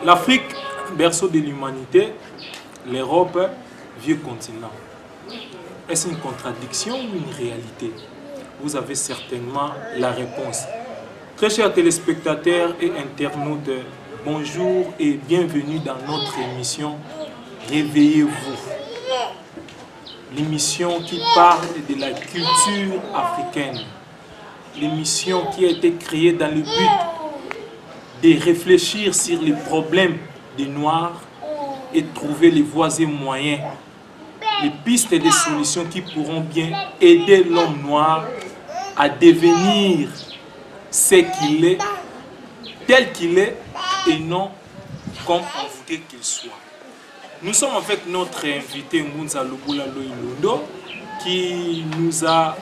L'Afrique, berceau de l'humanité, l'Europe, vieux continent. Est-ce une contradiction ou une réalité? Vous avez certainement la réponse. Très chers téléspectateurs et internautes, bonjour et bienvenue dans notre émission Réveillez-vous. L'émission qui parle de la culture africaine. L'émission qui a été créée dans le but de réfléchir sur les problèmes des Noirs et trouver les voies et moyens, les pistes et les solutions qui pourront bien aider l'homme noir à devenir ce qu'il est, tel qu'il est, et non comme on voudrait qu'il soit. Nous sommes avec notre invité Ngunza Lobula Loilundo qui nous a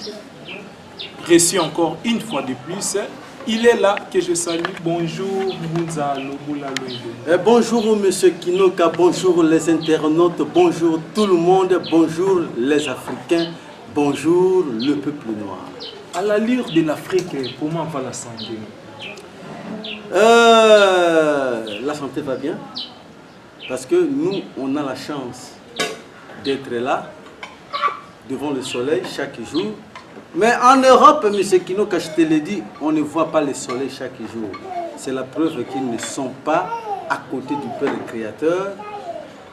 reçu encore une fois de plus. Il est là que je salue. Bonjour Ngunza Lobula Loilundo. Bonjour Monsieur Kinoka, bonjour les internautes, bonjour tout le monde, bonjour les Africains, bonjour le peuple noir. À l'allure de l'Afrique, comment va la santé? La santé va bien parce que nous, on a la chance d'être là devant le soleil chaque jour. Mais en Europe, M. Kinoka, je te l'ai dit, on ne voit pas le soleil chaque jour. C'est la preuve qu'ils ne sont pas à côté du Père Créateur.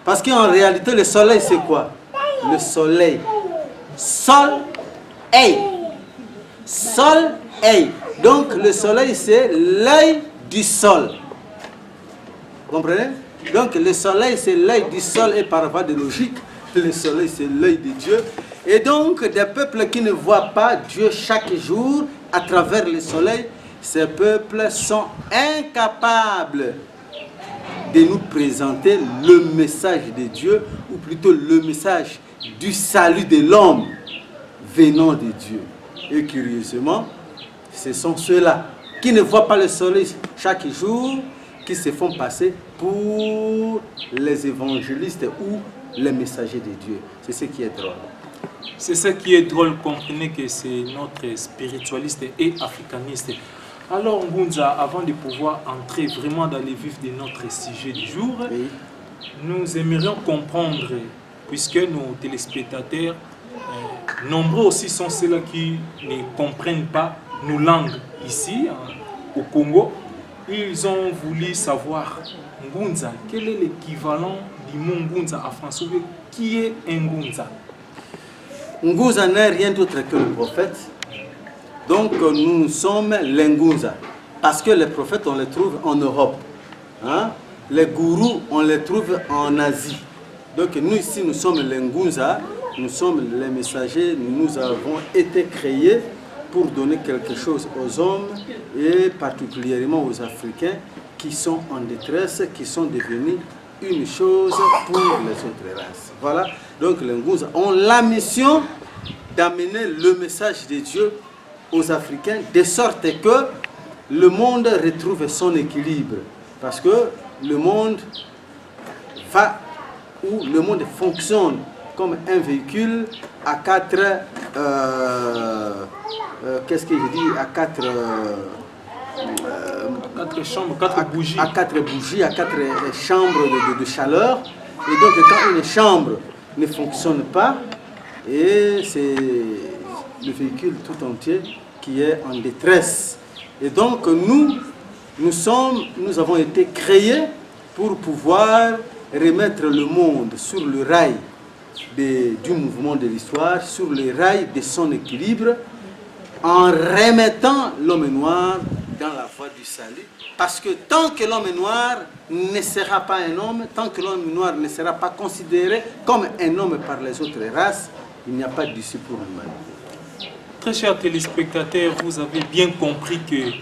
Parce qu'en réalité, le soleil, c'est quoi? Le soleil. Sol-eil. Sol-eil. Donc, le soleil, c'est l'œil du sol. Vous comprenez? Donc, le soleil, c'est l'œil du sol et par voie de logique, le soleil, c'est l'œil de Dieu. Et donc, des peuples qui ne voient pas Dieu chaque jour à travers le soleil, ces peuples sont incapables de nous présenter le message de Dieu, ou plutôt le message du salut de l'homme venant de Dieu. Et curieusement, ce sont ceux-là qui ne voient pas le soleil chaque jour, qui se font passer pour les évangélistes ou les messagers de Dieu. C'est ce qui est drôle. C'est ce qui est drôle, comprenez que c'est notre spiritualiste et africaniste. Alors Ngunza, avant de pouvoir entrer vraiment dans les vifs de notre sujet du jour, oui, nous aimerions comprendre, puisque nos téléspectateurs, nombreux aussi sont ceux-là qui ne comprennent pas nos langues ici, au Congo. Ils ont voulu savoir, Ngunza, quel est l'équivalent du mot Ngunza en français? Qui est un Ngunza? Ngunza n'est rien d'autre que le prophète. Donc nous sommes les Ngunza. Parce que les prophètes, on les trouve en Europe. Hein? Les gourous, on les trouve en Asie. Donc nous ici, nous sommes les Ngunza. Nous sommes les messagers. Nous avons été créés pour donner quelque chose aux hommes et particulièrement aux Africains qui sont en détresse, qui sont devenus une chose pour les autres races. Voilà, donc les Ngunza ont la mission d'amener le message de Dieu aux Africains de sorte que le monde retrouve son équilibre. Parce que le monde va, ou le monde fonctionne comme un véhicule à quatre, qu'est-ce que je dis, à quatre chambres, quatre bougies. À quatre bougies, à quatre chambres de chaleur. Et donc quand une chambre ne fonctionne pas, et c'est le véhicule tout entier qui est en détresse. Et donc nous avons été créés pour pouvoir remettre le monde sur le rail du mouvement de l'histoire, sur le rail de son équilibre, en remettant l'homme noir dans la voie du salut. Parce que tant que l'homme noir ne sera pas un homme, tant que l'homme noir ne sera pas considéré comme un homme par les autres races, il n'y a pas d'issue pour l'humanité. Très chers téléspectateurs, vous avez bien compris que,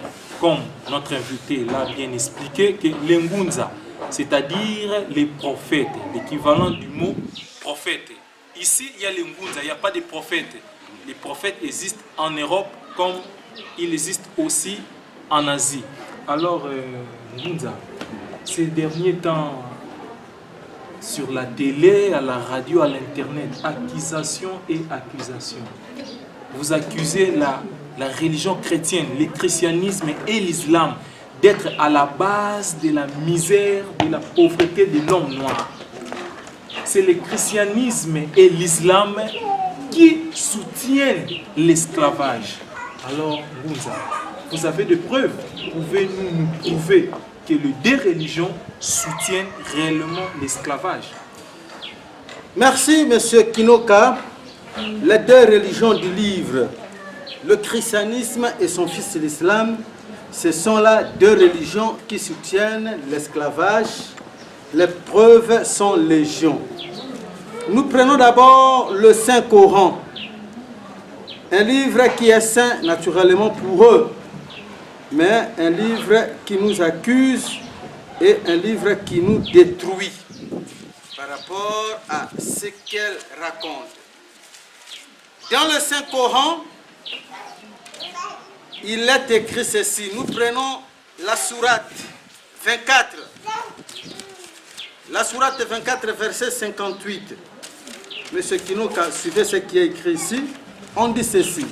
comme notre invité l'a bien expliqué, que les Ngunza, c'est-à-dire les prophètes, l'équivalent du mot prophète. Ici, il y a les Ngunza, il n'y a pas de prophètes. Les prophètes existent en Europe comme il existe aussi en Asie. Alors, Ngunza, ces derniers temps, sur la télé, à la radio, à l'internet, accusation et accusation. Vous accusez la religion chrétienne, le christianisme et l'islam d'être à la base de la misère, de la pauvreté de l'homme noir. C'est le christianisme et l'islam qui soutiennent l'esclavage. Alors, vous avez des preuves. Pouvez-vous nous prouver que les deux religions soutiennent réellement l'esclavage? Merci, Monsieur Kinoka. Les deux religions du livre, le christianisme et son fils l'islam, ce sont là deux religions qui soutiennent l'esclavage. Les preuves sont légion. Nous prenons d'abord le Saint-Coran, un livre qui est saint naturellement pour eux, mais un livre qui nous accuse et un livre qui nous détruit par rapport à ce qu'elle raconte. Dans le Saint-Coran, il est écrit ceci. Nous prenons la sourate 24. La sourate 24, verset 58. Monsieur Kinoka, suivez ce qui est écrit ici. On dit ceci.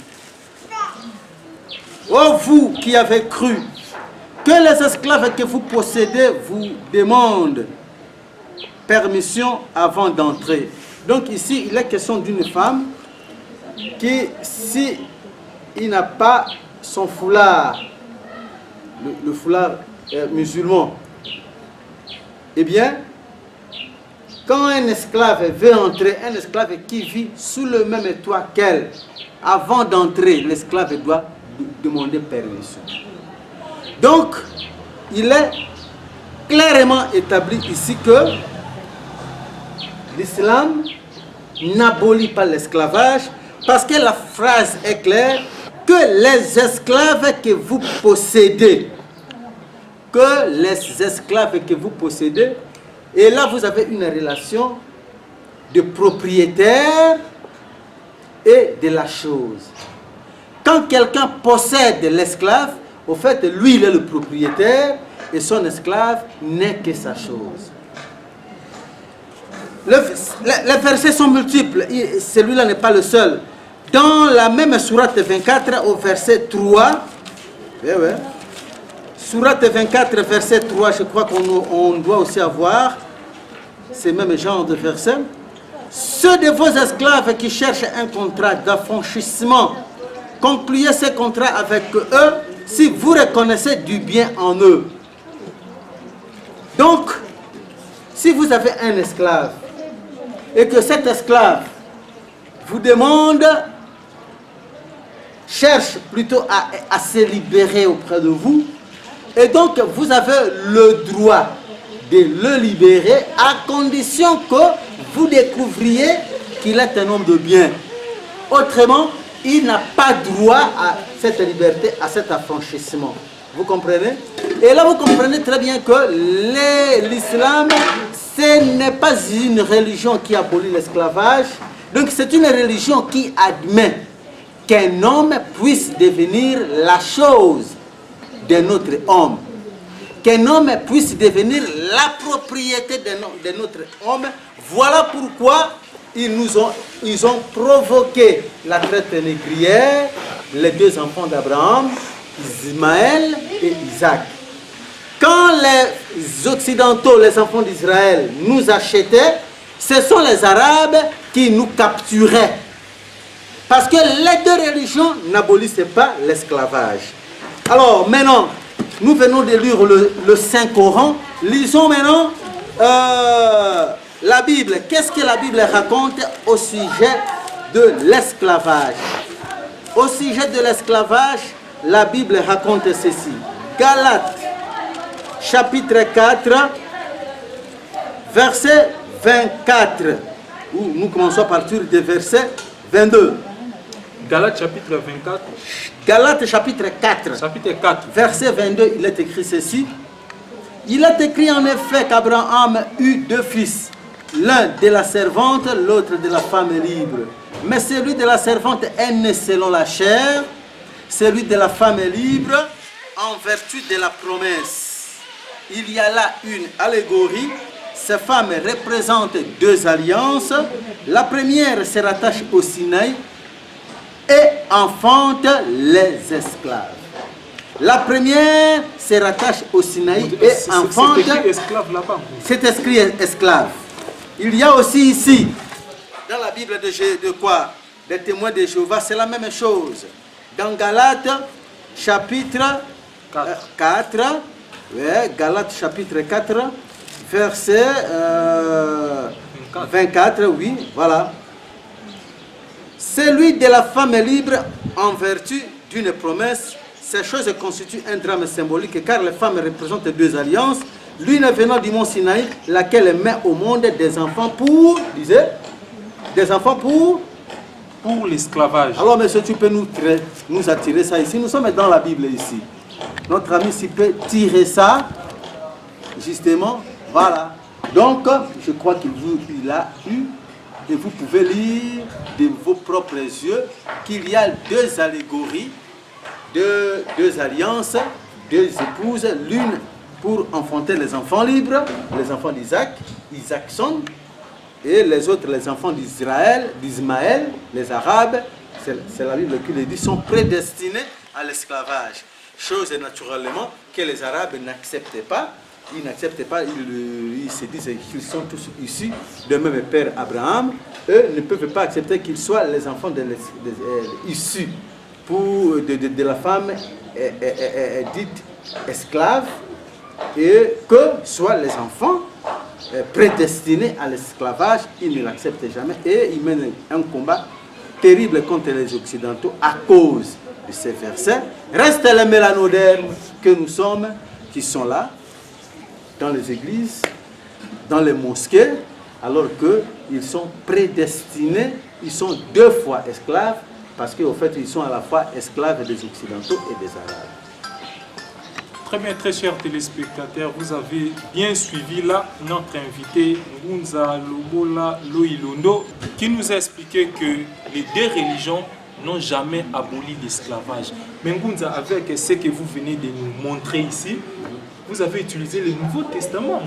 Ô vous qui avez cru que les esclaves que vous possédez vous demandent permission avant d'entrer. Donc ici, il est question d'une femme qui, si il n'a pas son foulard, le foulard musulman, eh bien, quand un esclave veut entrer, un esclave qui vit sous le même toit qu'elle, avant d'entrer, l'esclave doit demander permission. Donc, il est clairement établi ici que l'islam n'abolit pas l'esclavage, parce que la phrase est claire, que les esclaves que vous possédez, et là vous avez une relation de propriétaire et de la chose. Quand quelqu'un possède l'esclave, au fait, lui il est le propriétaire et son esclave n'est que sa chose. Les versets sont multiples, celui-là n'est pas le seul. Dans la même sourate 24 au verset 3, sourate 24 verset 3, je crois qu'on doit aussi avoir ces mêmes genres de versets. Ceux de vos esclaves qui cherchent un contrat d'affranchissement, concluez ce contrat avec eux si vous reconnaissez du bien en eux. Donc, si vous avez un esclave et que cet esclave vous demande, cherche plutôt à se libérer auprès de vous, et donc vous avez le droit de le libérer à condition que vous découvriez qu'il est un homme de bien. Autrement, il n'a pas droit à cette liberté, à cet affranchissement. Vous comprenez? Et là, vous comprenez très bien que l'islam, ce n'est pas une religion qui abolit l'esclavage. Donc, c'est une religion qui admet qu'un homme puisse devenir la chose d'un autre homme. Qu'un homme puisse devenir la propriété de notre homme. Voilà pourquoi ils ont provoqué la traite négrière, les deux enfants d'Abraham, Ismaël et Isaac. Quand les Occidentaux, les enfants d'Israël, nous achetaient, ce sont les Arabes qui nous capturaient. Parce que les deux religions n'abolissaient pas l'esclavage. Alors maintenant, nous venons de lire le Saint-Coran. Lisons maintenant la Bible. Qu'est-ce que la Bible raconte au sujet de l'esclavage? Au sujet de l'esclavage, la Bible raconte ceci. Galates, chapitre 4, verset 24. Nous commençons à partir du verset 22. Galates chapitre 24. Galates chapitre 4. Chapitre 4. Verset 22, il est écrit ceci. Il est écrit en effet qu'Abraham eut deux fils. L'un de la servante, l'autre de la femme libre. Mais celui de la servante est né selon la chair. Celui de la femme est libre en vertu de la promesse. Il y a là une allégorie. Ces femmes représentent deux alliances. La première se rattache au Sinaï et enfante les esclaves. La première se rattache au Sinaï et enfante. C'est écrit esclave là-bas. C'est écrit esclave. Il y a aussi ici, dans la Bible de quoi? Des témoins de Jéhovah, c'est la même chose. Dans Galates, chapitre 4, ouais, Galates chapitre 4, verset 24, oui, voilà. Celui de la femme est libre en vertu d'une promesse. Ces choses constituent un drame symbolique car les femmes représentent deux alliances. L'une venant du mont Sinaï, laquelle met au monde des enfants pour, des enfants pour l'esclavage. Alors, monsieur, tu peux nous attirer ça ici. Nous sommes dans la Bible ici. Notre ami s'il peut tirer ça, justement, voilà. Donc, je crois qu'il a eu, et vous pouvez lire de vos propres yeux, qu'il y a deux allégories, deux alliances, deux épouses, l'une pour enfanter les enfants libres, les enfants d'Isaac, Isaacson, et les autres, les enfants d'Israël, d'Ismaël, les Arabes, c'est la Bible qui les dit, sont prédestinés à l'esclavage. Chose naturellement que les Arabes n'acceptaient pas. Ils n'acceptent pas, ils se disent qu'ils sont tous issus de même père Abraham. Eux ne peuvent pas accepter qu'ils soient les enfants issus de la femme dite esclave et que soient les enfants prédestinés à l'esclavage. Ils ne l'acceptent jamais et ils mènent un combat terrible contre les Occidentaux à cause de ces versets. Restent les mélanodermes que nous sommes, qui sont là, dans les églises, dans les mosquées, alors qu'ils sont prédestinés, ils sont deux fois esclaves, parce qu'au fait, ils sont à la fois esclaves des Occidentaux et des Arabes. Très bien, très chers téléspectateurs, vous avez bien suivi là notre invité Ngunza Lobola Loilondo, qui nous a expliqué que les deux religions n'ont jamais aboli l'esclavage. Mais Ngunza, avec ce que vous venez de nous montrer ici, vous avez utilisé le Nouveau Testament,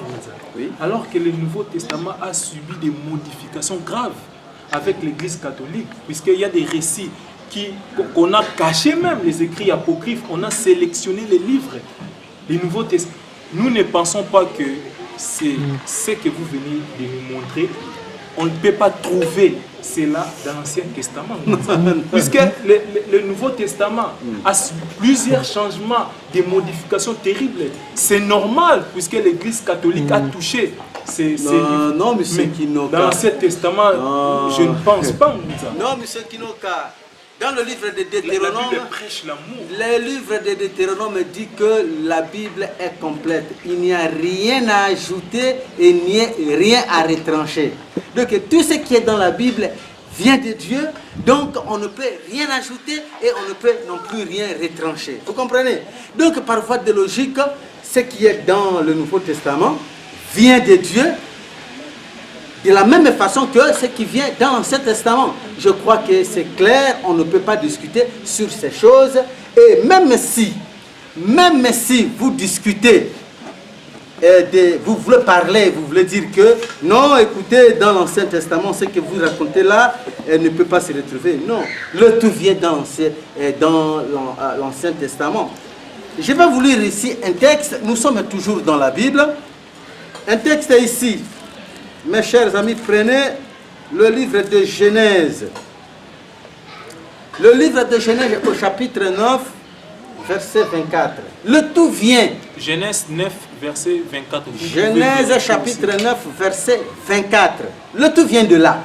oui. Alors que le Nouveau Testament a subi des modifications graves avec l'Église catholique, puisqu'il y a des récits qu'on a cachés même, les écrits apocryphes, on a sélectionné les livres, les Nouveaux Testaments. Nous ne pensons pas que c'est ce que vous venez de nous montrer. On ne peut pas trouver cela dans l'Ancien Testament. Puisque le Nouveau Testament a subi plusieurs changements, des modifications terribles. C'est normal, puisque l'Église catholique a touché ces livres. Non, monsieur Kinoka. Dans l'Ancien Testament, je ne pense pas. Non, monsieur Kinoka. Dans le livre de Deutéronome, la Bible prêche l'amour. Le livre de Deutéronome dit que la Bible est complète. Il n'y a rien à ajouter et il n'y a rien à retrancher. Donc tout ce qui est dans la Bible vient de Dieu. Donc on ne peut rien ajouter et on ne peut non plus rien retrancher. Vous comprenez? Donc par voie de logique, ce qui est dans le Nouveau Testament vient de Dieu. De la même façon que ce qui vient dans l'Ancien Testament. Je crois que c'est clair, on ne peut pas discuter sur ces choses. Et même si vous discutez, vous voulez parler, vous voulez dire que non, écoutez, dans l'Ancien Testament, ce que vous racontez là, ne peut pas se retrouver. Non, le tout vient dans l'Ancien Testament. Je vais vous lire ici un texte, nous sommes toujours dans la Bible. Un texte ici. Mes chers amis, prenez le livre de Genèse. Le livre de Genèse au chapitre 9, verset 24. Le tout vient. Genèse 9, verset 24. Genèse chapitre 9, verset 24. Le tout vient de là.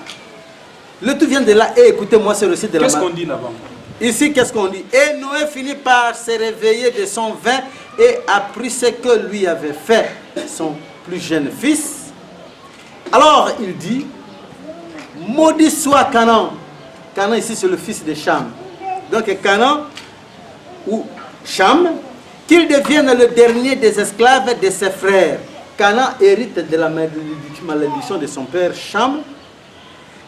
Le tout vient de là. Et écoutez-moi ce récit de la Qu'est-ce qu'on dit là-bas? Ici, qu'est-ce qu'on dit? Et Noé finit par se réveiller de son vin et apprit ce que lui avait fait son plus jeune fils. Alors, il dit, maudit soit Canaan. Canaan ici, c'est le fils de Cham. Donc, Canaan, ou Cham, qu'il devienne le dernier des esclaves de ses frères. Canaan hérite de la malédiction de son père Cham.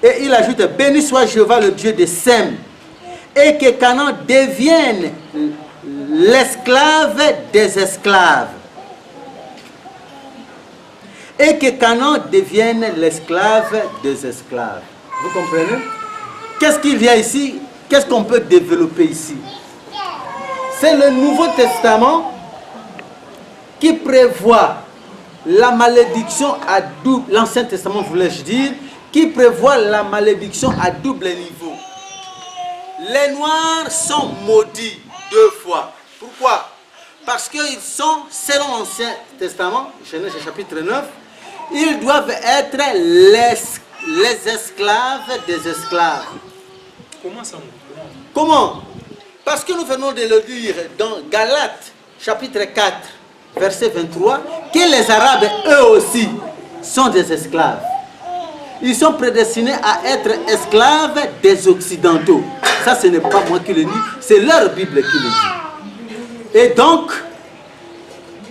Et il ajoute, béni soit Jéhovah, le Dieu de Sem. Et que Canaan devienne l'esclave des esclaves. Et que Canaan devienne l'esclave des esclaves. Vous comprenez? Qu'est-ce qu'il y a ici? Qu'est-ce qu'on peut développer ici? c'est le Nouveau Testament qui prévoit la malédiction à double, l'Ancien Testament voulais-je dire, qui prévoit la malédiction à double niveau. Les Noirs sont maudits 2 fois. Pourquoi? Parce qu'ils sont, selon l'Ancien Testament, Genèse chapitre 9, ils doivent être les esclaves des esclaves. Comment ça? Comment? Parce que nous venons de le lire dans Galates chapitre 4, verset 23, que les Arabes, eux aussi, sont des esclaves. Ils sont prédestinés à être esclaves des Occidentaux. Ça, ce n'est pas moi qui le dis, c'est leur Bible qui le dit. Et donc,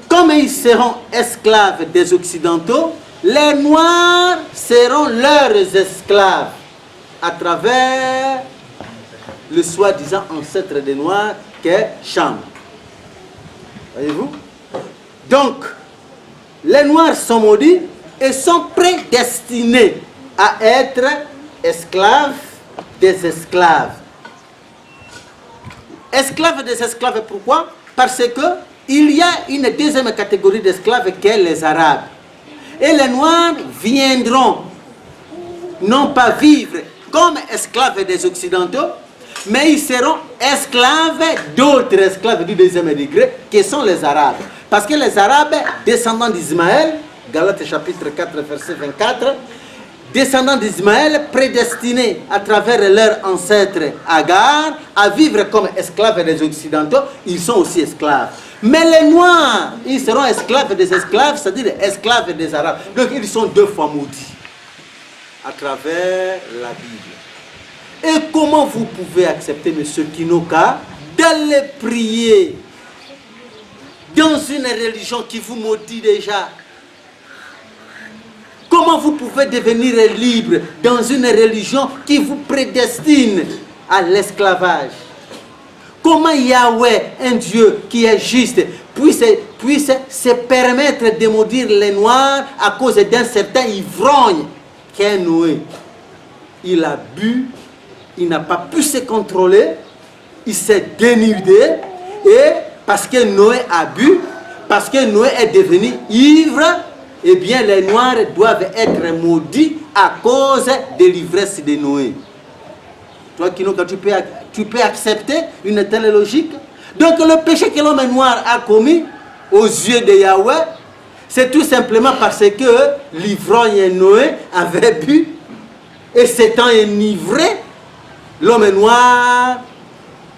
comme ils seront esclaves des Occidentaux, les Noirs seront leurs esclaves à travers le soi-disant ancêtre des Noirs qu'est Cham. Voyez-vous? Donc, les Noirs sont maudits et sont prédestinés à être esclaves des esclaves. Esclaves des esclaves, pourquoi? Parce que il y a une deuxième catégorie d'esclaves qui est les Arabes. Et les Noirs viendront non pas vivre comme esclaves des Occidentaux, mais ils seront esclaves d'autres esclaves du deuxième degré, qui sont les Arabes. Parce que les Arabes, descendants d'Ismaël, Galates chapitre 4, verset 24, descendants d'Ismaël, prédestinés à travers leur ancêtre Agar à vivre comme esclaves des Occidentaux, ils sont aussi esclaves. Mais les Noirs, ils seront esclaves des esclaves, c'est-à-dire esclaves des Arabes. Donc ils sont 2 fois maudits à travers la Bible. Et comment vous pouvez accepter, M. Kinoka, d'aller prier dans une religion qui vous maudit déjà? Comment vous pouvez devenir libre dans une religion qui vous prédestine à l'esclavage? Comment Yahweh, un Dieu qui est juste, puisse se permettre de maudire les Noirs à cause d'un certain ivrogne qu'est Noé? Il a bu, il n'a pas pu se contrôler, il s'est dénudé, et parce que Noé a bu, parce que Noé est devenu ivre, eh bien les Noirs doivent être maudits à cause de l'ivresse de Noé. Toi, Kinoka, tu peux accepter une telle logique? Donc le péché que l'homme noir a commis aux yeux de Yahweh, c'est tout simplement parce que l'ivrogne Noé avait bu, et s'étant enivré, l'homme noir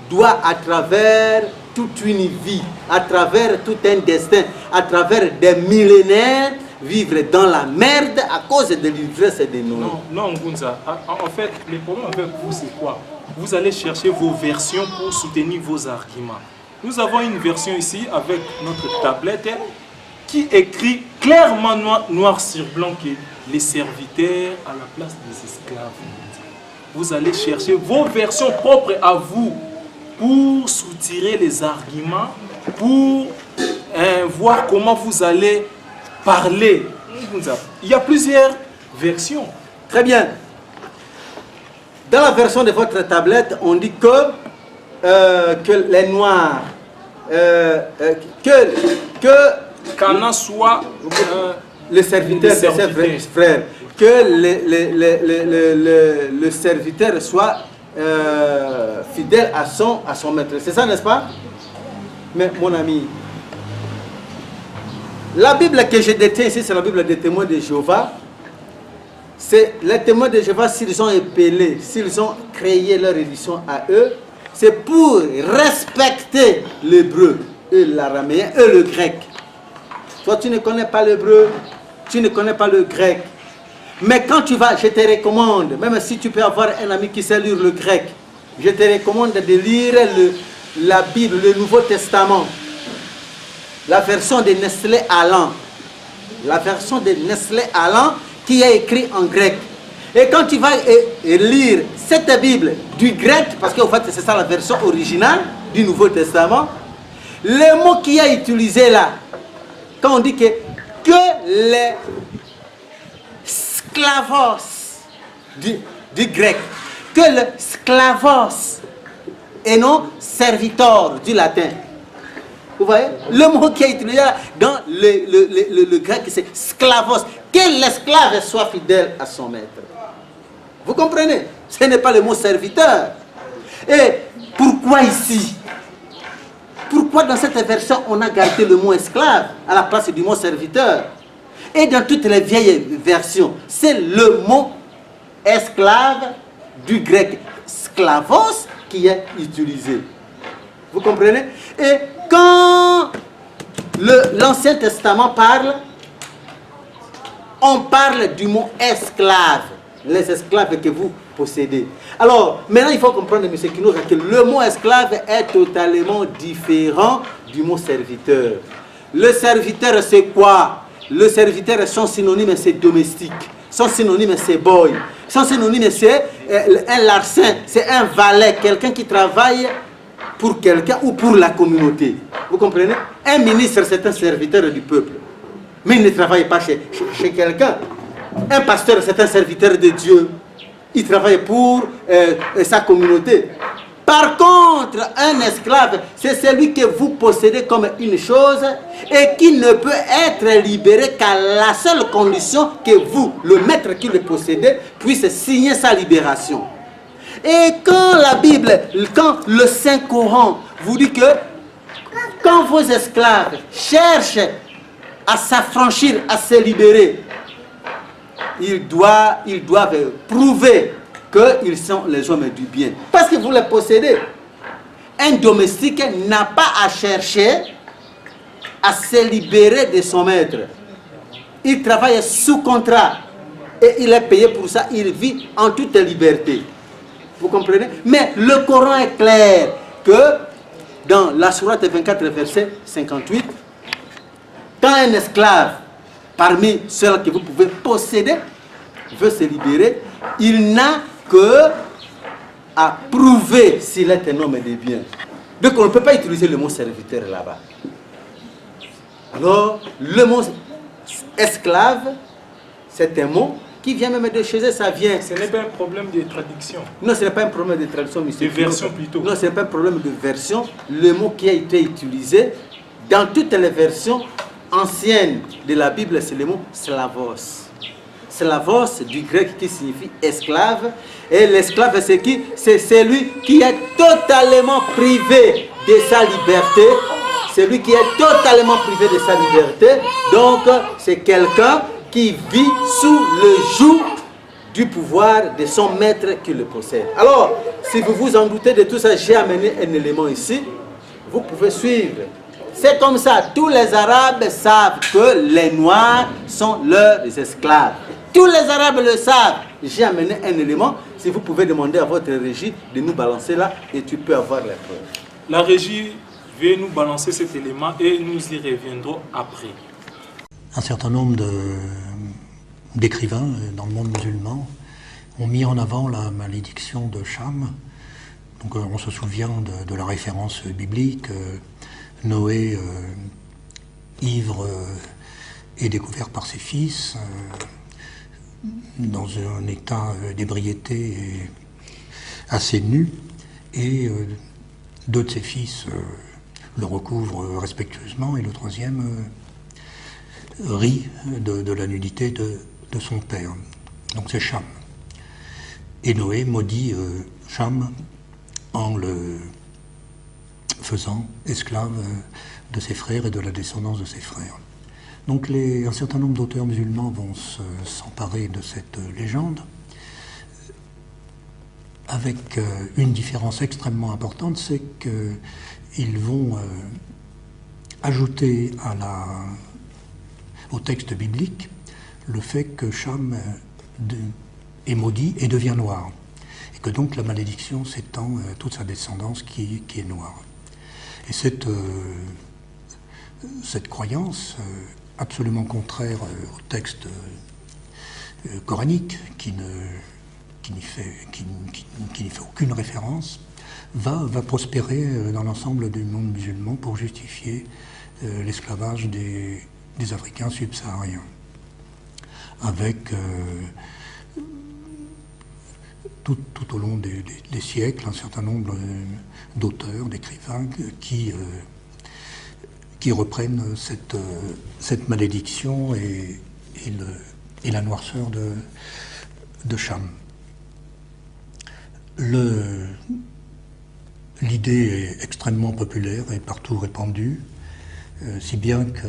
doit, à travers toute une vie, à travers tout un destin, à travers des millénaires, vivre dans la merde à cause de l'ivresse de Noé. Non, Ngunza. En fait, le problème avec vous, c'est quoi? Vous allez chercher vos versions pour soutenir vos arguments. Nous avons une version ici avec notre tablette qui écrit clairement noir sur blanc que les serviteurs à la place des esclaves. Vous allez chercher vos versions propres à vous pour soutirer les arguments, pour voir comment vous allez parler. Il y a plusieurs versions. Très bien. Dans la version de votre tablette, on dit que les Noirs, Cana soit le serviteur de ses frères, que le serviteur soit fidèle à son maître. C'est ça, n'est-ce pas? Mais mon ami, la Bible que je détiens ici, c'est la Bible des témoins de Jéhovah. C'est les témoins de Jéhovah, s'ils ont épelé, s'ils ont créé leur édition à eux, c'est pour respecter l'hébreu, et l'araméen, et le grec. Toi, tu ne connais pas l'hébreu, tu ne connais pas le grec. Mais quand tu vas, je te recommande, même si tu peux avoir un ami qui sait lire le grec, je te recommande de lire la Bible, le Nouveau Testament. La version de Nestlé Aland. La version de Nestlé Aland qui est écrite en grec. Et quand tu vas lire cette Bible du grec, parce qu'en fait c'est ça la version originale du Nouveau Testament, le mot qui est utilisé là, quand on dit que les sclavos du grec, que le sclavos et non servitor du latin. Vous voyez? Le mot qui est utilisé dans le grec, c'est sklavos. Que l'esclave soit fidèle à son maître. Vous comprenez? Ce n'est pas le mot serviteur. Et pourquoi ici? Pourquoi dans cette version on a gardé le mot esclave à la place du mot serviteur? Et dans toutes les vieilles versions, c'est le mot esclave du grec sklavos qui est utilisé. Vous comprenez? Et quand l'Ancien Testament parle, on parle du mot esclave, les esclaves que vous possédez. Alors, maintenant il faut comprendre, M. Kino, que le mot esclave est totalement différent du mot serviteur. Le serviteur, c'est quoi? Le serviteur, son synonyme, c'est domestique. Son synonyme, c'est boy. Son synonyme, c'est un larcin, c'est un valet, quelqu'un qui travaille pour quelqu'un ou pour la communauté. Vous comprenez? Un ministre, c'est un serviteur du peuple. Mais il ne travaille pas chez quelqu'un. Un pasteur, c'est un serviteur de Dieu. Il travaille pour sa communauté. Par contre, un esclave, c'est celui que vous possédez comme une chose et qui ne peut être libéré qu'à la seule condition que vous, le maître qui le possédez, puisse signer sa libération. Et quand la Bible, quand le Saint-Coran vous dit que quand vos esclaves cherchent à s'affranchir, à se libérer, ils doivent prouver qu'ils sont les hommes du bien. Parce que vous les possédez. Un domestique n'a pas à chercher à se libérer de son maître. Il travaille sous contrat et il est payé pour ça. Il vit en toute liberté. Vous comprenez? Mais le Coran est clair que dans la sourate 24, verset 58, quand un esclave parmi ceux que vous pouvez posséder veut se libérer, il n'a que à prouver s'il est un homme de bien. Donc on ne peut pas utiliser le mot serviteur là-bas. Alors, le mot esclave, c'est un mot qui vient même de chez eux, ça vient. Ce n'est pas un problème de traduction. Non, ce n'est pas un problème de traduction, monsieur. De version plutôt. Non, ce n'est pas un problème de version. Le mot qui a été utilisé dans toutes les versions anciennes de la Bible, c'est le mot slavos. Slavos du grec qui signifie esclave. Et l'esclave, c'est qui? C'est celui qui est totalement privé de sa liberté. Celui qui est totalement privé de sa liberté. Donc, c'est quelqu'un qui vit sous le joug du pouvoir de son maître qui le possède. Alors, si vous vous en doutez de tout ça, j'ai amené un élément ici. Vous pouvez suivre. C'est comme ça. Tous les Arabes savent que les Noirs sont leurs esclaves. Tous les Arabes le savent. J'ai amené un élément. Si vous pouvez demander à votre régie de nous balancer là, et tu peux avoir la preuve. La régie veut nous balancer cet élément et nous y reviendrons après. Un certain nombre d'écrivains dans le monde musulman ont mis en avant la malédiction de Cham. Donc, on se souvient de la référence biblique. Noé, ivre, est découvert par ses fils dans un état d'ébriété assez nu, et deux de ses fils le recouvrent respectueusement, et le troisième rit de la nudité de son père. Donc c'est Cham. Et Noé maudit Cham en le faisant esclave de ses frères et de la descendance de ses frères. Donc un certain nombre d'auteurs musulmans vont s'emparer de cette légende, avec une différence extrêmement importante, c'est qu'ils vont ajouter au texte biblique le fait que Cham est maudit et devient noir, et que donc la malédiction s'étend à toute sa descendance qui est noire. Et cette croyance, absolument contraire au texte coranique, qui n'y fait aucune référence, va prospérer dans l'ensemble du monde musulman pour justifier l'esclavage des Africains subsahariens, avec tout au long des siècles un certain nombre d'auteurs, d'écrivains qui reprennent cette malédiction et la noirceur de Cham. L'idée est extrêmement populaire et partout répandue, si bien que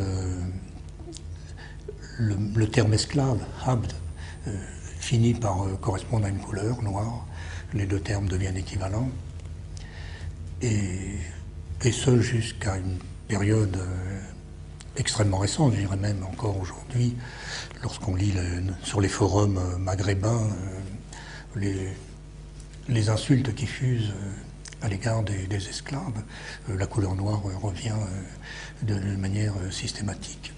le terme esclave, abd, finit par correspondre à une couleur noire. Les deux termes deviennent équivalents. Et ce jusqu'à une période extrêmement récente, je dirais même encore aujourd'hui, lorsqu'on lit sur les forums maghrébins les insultes qui fusent à l'égard des esclaves, la couleur noire revient de manière systématique.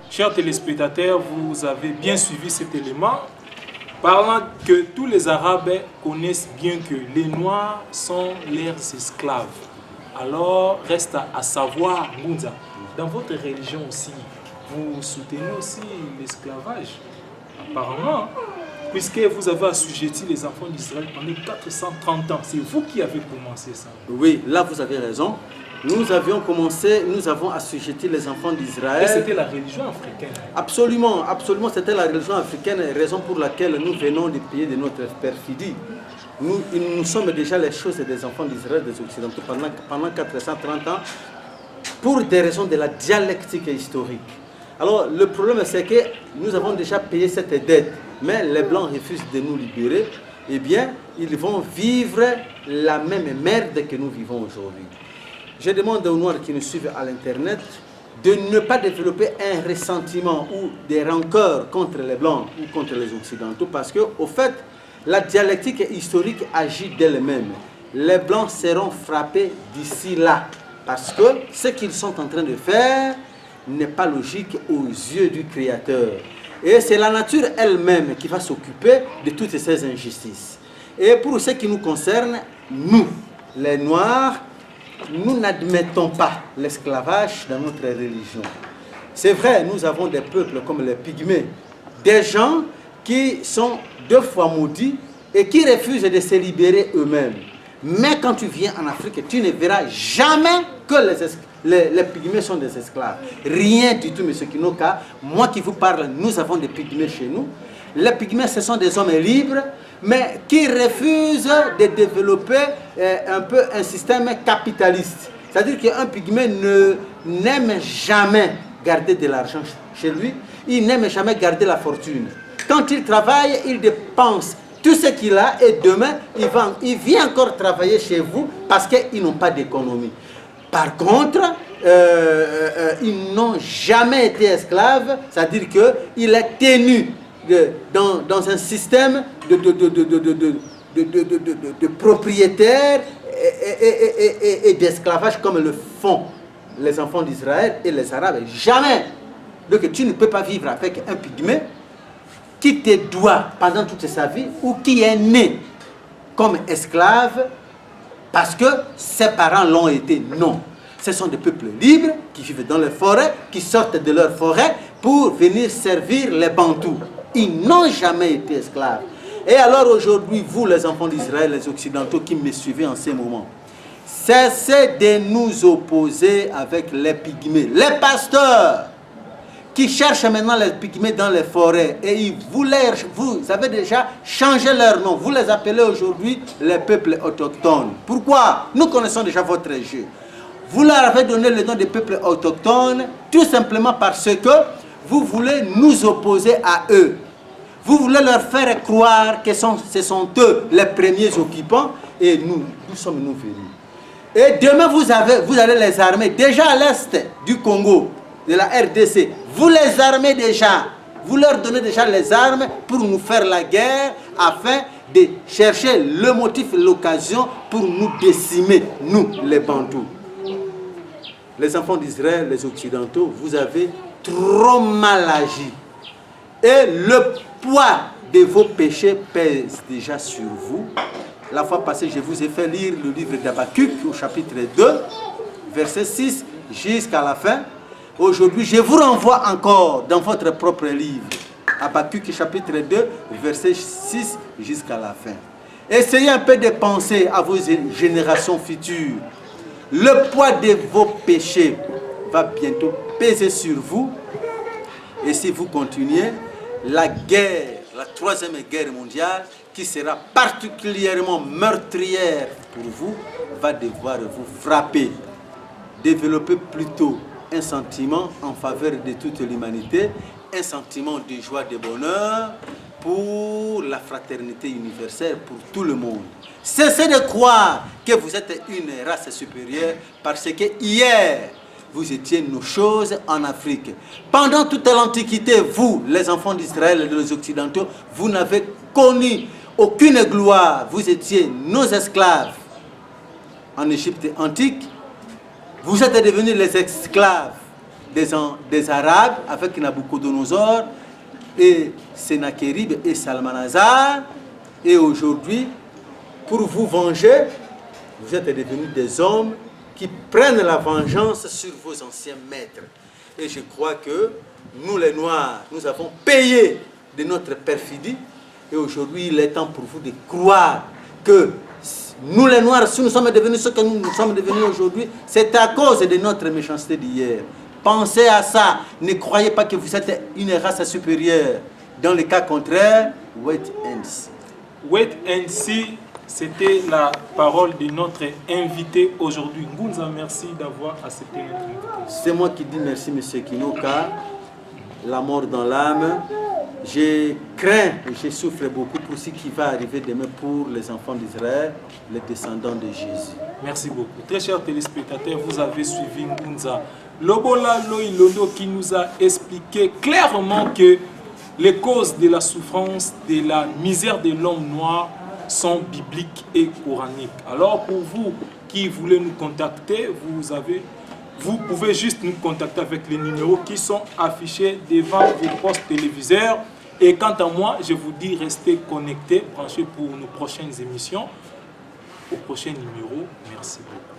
Chers téléspectateurs, vous avez bien suivi cet élément, parlant que tous les Arabes connaissent bien que les Noirs sont leurs esclaves. Alors, reste à savoir, Ngunza, dans votre religion aussi, vous soutenez aussi l'esclavage, apparemment, puisque vous avez assujetti les enfants d'Israël pendant 430 ans. C'est vous qui avez commencé ça. Oui, là vous avez raison. Nous avons assujetti les enfants d'Israël. Et c'était la religion africaine. Absolument, absolument, c'était la religion africaine, raison pour laquelle nous venons du pays de notre perfidie. Nous sommes déjà les choses des enfants d'Israël, des Occidentaux, pendant 430 ans, pour des raisons de la dialectique historique. Alors, le problème, c'est que nous avons déjà payé cette dette, mais les Blancs refusent de nous libérer. Eh bien, ils vont vivre la même merde que nous vivons aujourd'hui. Je demande aux Noirs qui nous suivent à l'Internet de ne pas développer un ressentiment ou des rancœurs contre les Blancs ou contre les Occidentaux, parce qu'au fait, la dialectique historique agit d'elle-même. Les Blancs seront frappés d'ici là, parce que ce qu'ils sont en train de faire n'est pas logique aux yeux du Créateur. Et c'est la nature elle-même qui va s'occuper de toutes ces injustices. Et pour ce qui nous concerne, nous, les Noirs, nous n'admettons pas l'esclavage dans notre religion. C'est vrai, nous avons des peuples comme les Pygmées, des gens qui sont 2 fois maudits et qui refusent de se libérer eux-mêmes. Mais quand tu viens en Afrique, tu ne verras jamais que les Pygmées sont des esclaves. Rien du tout, M. Kinoka. Moi qui vous parle, nous avons des Pygmées chez nous. Les Pygmées, ce sont des hommes libres, mais qui refusent de développer un peu un système capitaliste. C'est-à-dire qu'un Pygmée n'aime jamais garder de l'argent chez lui, il n'aime jamais garder la fortune. Quand il travaille, il dépense tout ce qu'il a et demain, il vient encore travailler chez vous parce qu'ils n'ont pas d'économie. Par contre, ils n'ont jamais été esclaves, c'est-à-dire qu'il est tenu dans un système de propriétaires et d'esclavage comme le font les enfants d'Israël et les Arabes. Jamais. Donc tu ne peux pas vivre avec un Pygmée qui te doit pendant toute sa vie ou qui est né comme esclave parce que ses parents l'ont été. Non. Ce sont des peuples libres qui vivent dans les forêts, qui sortent de leurs forêts pour venir servir les Bantous. Ils n'ont jamais été esclaves. Et alors aujourd'hui, vous les enfants d'Israël, les Occidentaux qui me suivez en ces moments, cessez de nous opposer avec les pygmées. Les pasteurs qui cherchent maintenant les pygmées dans les forêts et vous avez déjà changé leur nom. Vous les appelez aujourd'hui les peuples autochtones. Pourquoi? Nous connaissons déjà votre jeu. Vous leur avez donné le nom de peuples autochtones tout simplement parce que vous voulez nous opposer à eux. Vous voulez leur faire croire que ce sont eux les premiers occupants et nous sommes nous venus. Et demain, vous allez les armer déjà à l'est du Congo, de la RDC. Vous les armez déjà. Vous leur donnez déjà les armes pour nous faire la guerre afin de chercher le motif et l'occasion pour nous décimer, nous, les Bantous. Les enfants d'Israël, les Occidentaux, vous avez trop mal agi. Et le poids de vos péchés pèse déjà sur vous. La fois passée, je vous ai fait lire le livre d'Habakkuk au chapitre 2, verset 6 jusqu'à la fin. Aujourd'hui, je vous renvoie encore dans votre propre livre, Habakkuk chapitre 2, verset 6 jusqu'à la fin. Essayez un peu de penser à vos générations futures. Le poids de vos péchés va bientôt peser sur vous. Et si vous continuez, la guerre, la troisième guerre mondiale, qui sera particulièrement meurtrière pour vous, va devoir vous frapper. Développez plutôt un sentiment en faveur de toute l'humanité, un sentiment de joie, de bonheur pour la fraternité universelle, pour tout le monde. Cessez de croire que vous êtes une race supérieure parce que hier, vous étiez nos choses en Afrique. Pendant toute l'Antiquité, vous, les enfants d'Israël et des Occidentaux, vous n'avez connu aucune gloire. Vous étiez nos esclaves en Égypte antique. Vous êtes devenus les esclaves des Arabes avec Nabucodonosor et Sennacherib et Salmanazar. Et aujourd'hui, pour vous venger, vous êtes devenus des hommes qui prennent la vengeance sur vos anciens maîtres. Et je crois que nous les Noirs, nous avons payé de notre perfidie. Et aujourd'hui, il est temps pour vous de croire que nous les Noirs, si nous sommes devenus ce que nous sommes devenus aujourd'hui, c'est à cause de notre méchanceté d'hier. Pensez à ça. Ne croyez pas que vous êtes une race supérieure. Dans le cas contraire, wait and see. Wait and see, c'était la parole de notre invité aujourd'hui. Ngunza, merci d'avoir accepté notre invitation. C'est moi qui dis merci, M. Kinoka. La mort dans l'âme. Je crains et je souffre beaucoup pour ce qui va arriver demain pour les enfants d'Israël, les descendants de Jésus. Merci beaucoup. Très chers téléspectateurs, vous avez suivi Ngunza Lobola Loilondo qui nous a expliqué clairement que les causes de la souffrance, de la misère de l'homme noir sont bibliques et coraniques. Alors pour vous qui voulez nous contacter, vous pouvez juste nous contacter avec les numéros qui sont affichés devant vos postes téléviseurs. Et quant à moi, je vous dis restez connectés, branchez pour nos prochaines émissions. Au prochain numéro, merci beaucoup.